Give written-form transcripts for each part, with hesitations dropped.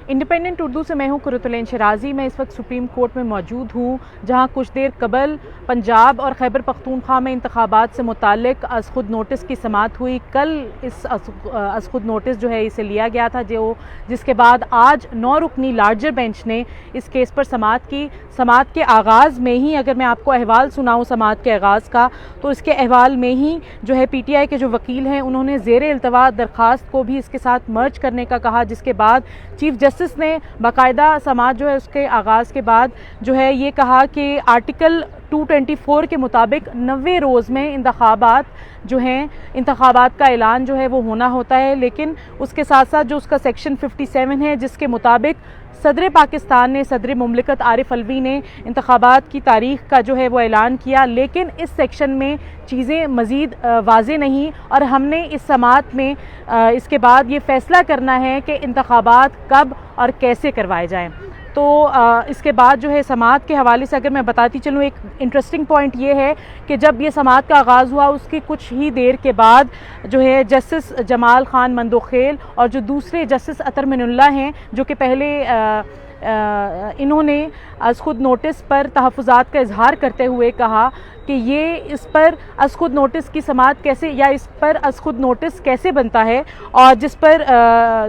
Independent Urdu से मैं हूं कुरतुलैन शराजी। मैं इस वक्त सुप्रीम कोर्ट में मौजूद हूं, जहां कुछ देर कबल पंजाब और खैबर पख्तूनख्वा में इंतखाबात से मुतालिक अज़ खुद नोटिस की समाअत हुई। कल इस अज़ खुद नोटिस जो है इसे लिया गया था, जिसके बाद आज 9 रुकनी लार्जर बेंच ने इस केस पर समाअत की। समाअत के आगाज़ में ही अगर मैं आपको अहवाल सुनाऊँ समाअत के आगाज़ का, तो इसके अहवाल में ही जो है PTI के जो वकील हैं उन्होंने ज़ेरे इल्तवा दरख्वास्त को भी इसके साथ मर्ज करने का कहा, जिसके बाद चीफ जस्टिस ने बाकायदा समाअत जो है उसके आगाज़ के बाद जो है ये कहा कि आर्टिकल 224 के मुताबिक 90 रोज़ में इंतखाबात जो हैं इंतखाबात का ऐलान जो है वो होना होता है। लेकिन उसके साथ साथ जो उसका सेक्शन 57 है, जिसके मुताबिक सदर पाकिस्तान ने, सदर मुमलिकत आरिफ अलवी ने इंतखाबात की तारीख़ का जो है वो ऐलान किया, लेकिन इस सेक्शन में चीज़ें मज़ीद वाज़े नहीं। और हमने इस समाअत में इसके बाद ये फ़ैसला करना है कि इंतखाबात कब और कैसे करवाए जाएँ। तो इसके बाद जो है समाअत के हवाले से अगर मैं बताती चलूँ, एक इंटरेस्टिंग पॉइंट ये है कि जब ये समाअत का आगाज़ हुआ उसकी कुछ ही देर के बाद जो है जस्टिस जमाल खान मंदोखेल और जो दूसरे जस्टिस अतर मिनुल्ला हैं, जो कि पहले इन्होंने अज़ खुद नोटिस पर तहफ़्फ़ुज़ात का इजहार करते हुए कहा कि ये इस पर अज़ खुद नोटिस की समाअत कैसे, या इस पर अज़ खुद नोटिस कैसे बनता है, और जिस पर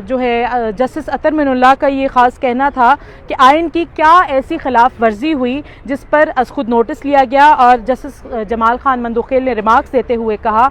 जो है जस्टिस अतर मिनुल्लाह का ये ख़ास कहना था कि आइन की क्या ऐसी खिलाफ वर्जी हुई जिस पर अज़ खुद नोटिस लिया गया। और जस्टिस जमाल खान मंदोखेल ने रिमार्क्स देते हुए कहा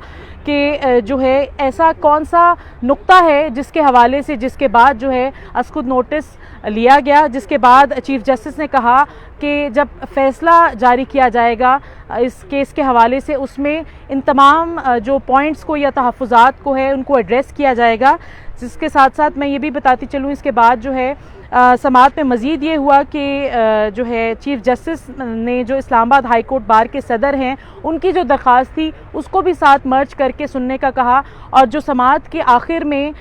कि जो है ऐसा कौन सा नुक्ता है जिसके हवाले से, जिसके बाद जो है अज़ खुद नोटिस लिया गया, जिसके बाद चीफ जस्टिस ने कहा कि जब फ़ैसला जारी किया जाएगा इस केस के हवाले से, उसमें इन तमाम जो पॉइंट्स को या तहफ़्फ़ुज़ात को है उनको एड्रेस किया जाएगा। जिसके साथ साथ मैं ये भी बताती चलूँ, इसके बाद जो है समाअत में मज़ीद ये हुआ कि जो है चीफ जस्टिस ने जो इस्लामाबाद हाई कोर्ट बार के सदर हैं उनकी जो दरख्वास्त थी उसको भी साथ मर्ज करके सुनने का कहा। और जो समाअत के आखिर में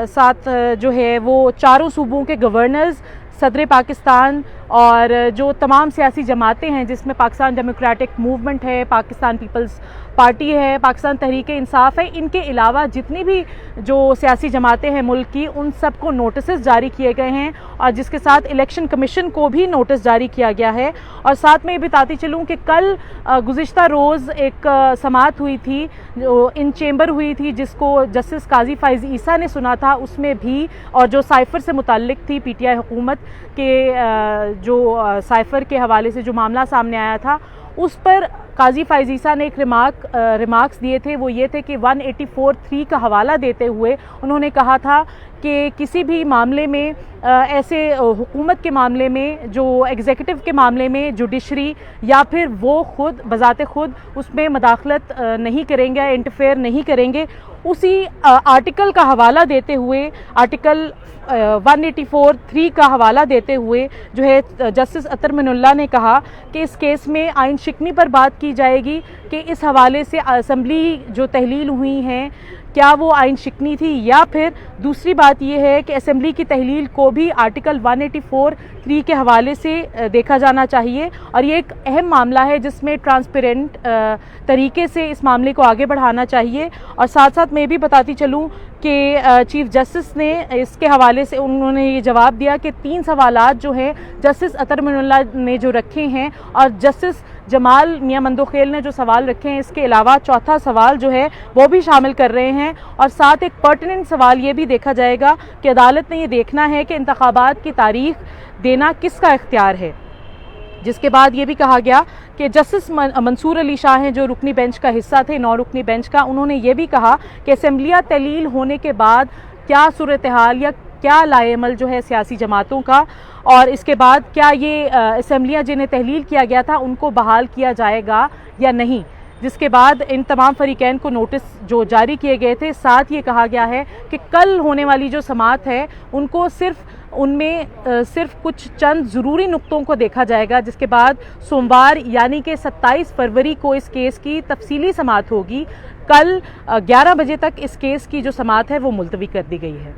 साथ जो है वो चारों सूबों के गवर्नर्स, सदर पाकिस्तान और जो तमाम सियासी जमातें हैं, जिसमें पाकिस्तान डेमोक्रेटिक मूवमेंट है, पाकिस्तान पीपल्स पार्टी है, पाकिस्तान तहरीक इंसाफ है, इनके अलावा जितनी भी जो सियासी जमातें हैं मुल्क की, उन सब को नोटिस जारी किए गए हैं। और जिसके साथ इलेक्शन कमीशन को भी नोटिस जारी किया गया है। और साथ में ये बताती चलूँ कि कल गुज़िश्ता रोज़ एक समाअत हुई थी जो इन चेंबर हुई थी, जिसको जस्टिस काजी फ़ाइज़ ईसा ने सुना था, उसमें भी और जो साइफ़र से मुताल्लिक़ थी PTI हुकूमत के जो साइफ़र के हवाले से जो मामला सामने आया था, उस पर काजी फ़ाइज़ ईसा ने एक रिमार्क्स दिए थे। वो ये थे कि 184(3) का हवाला देते हुए उन्होंने कहा था कि किसी भी मामले में ऐसे हुकूमत के मामले में, जो एग्जीक्यूटिव के मामले में जुडिशरी या फिर वो खुद बज़ाते खुद उसमें मदाखलत नहीं करेंगे, इंटरफेयर नहीं करेंगे। उसी आर्टिकल का हवाला देते हुए, आर्टिकल 184(3) का हवाला देते हुए जो है जस्टिस अतर मिनुल्लाह ने कहा कि इस केस में आइन शिकनी पर बात की जाएगी कि इस हवाले से असम्बली जो तहलील हुई हैं क्या वो आइन शिकनी थी, या फिर दूसरी बात ये है कि असम्बली की तहलील को भी आर्टिकल 184(3) के हवाले से देखा जाना चाहिए। और ये एक अहम मामला है जिसमें ट्रांसपेरेंट तरीके से इस मामले को आगे बढ़ाना चाहिए। और साथ साथ मैं भी बताती चलूँ कि चीफ जस्टिस ने इसके हवाले से उन्होंने ये जवाब दिया कि 3 सवालात जो हैं जस्टिस अतर मिनुल्लाह ने जो रखे हैं और जस्टिस जमाल मियां मंदोखेल ने जो सवाल रखे हैं, इसके अलावा चौथा सवाल जो है वो भी शामिल कर रहे हैं। और साथ एक पर्टिनेंट सवाल ये भी देखा जाएगा कि अदालत ने ये देखना है कि इंतखाबात की तारीख देना किसका इख्तियार है। जिसके बाद ये भी कहा गया कि जस्टिस मंसूर अली शाह हैं, जो रुकनी बेंच का हिस्सा थे, 9 रुकनी बेंच का, उन्होंने ये भी कहा कि असम्बलियाँ तहलील होने के बाद क्या सूरत हाल या क्या लाएमल जो है सियासी जमातों का, और इसके बाद क्या ये असम्बलियाँ जिन्हें तहलील किया गया था उनको बहाल किया जाएगा या नहीं। जिसके बाद इन तमाम फरीकैन को नोटिस जो जारी किए गए थे। साथ ये कहा गया है कि कल होने वाली जो समाअत है उनको उनमें सिर्फ कुछ चंद ज़रूरी नुक्तों को देखा जाएगा। जिसके बाद सोमवार यानी कि 27 फरवरी को इस केस की तफसीली समाअत होगी। कल 11 बजे तक इस केस की जो समाअत है वो मुलतवी कर दी गई है।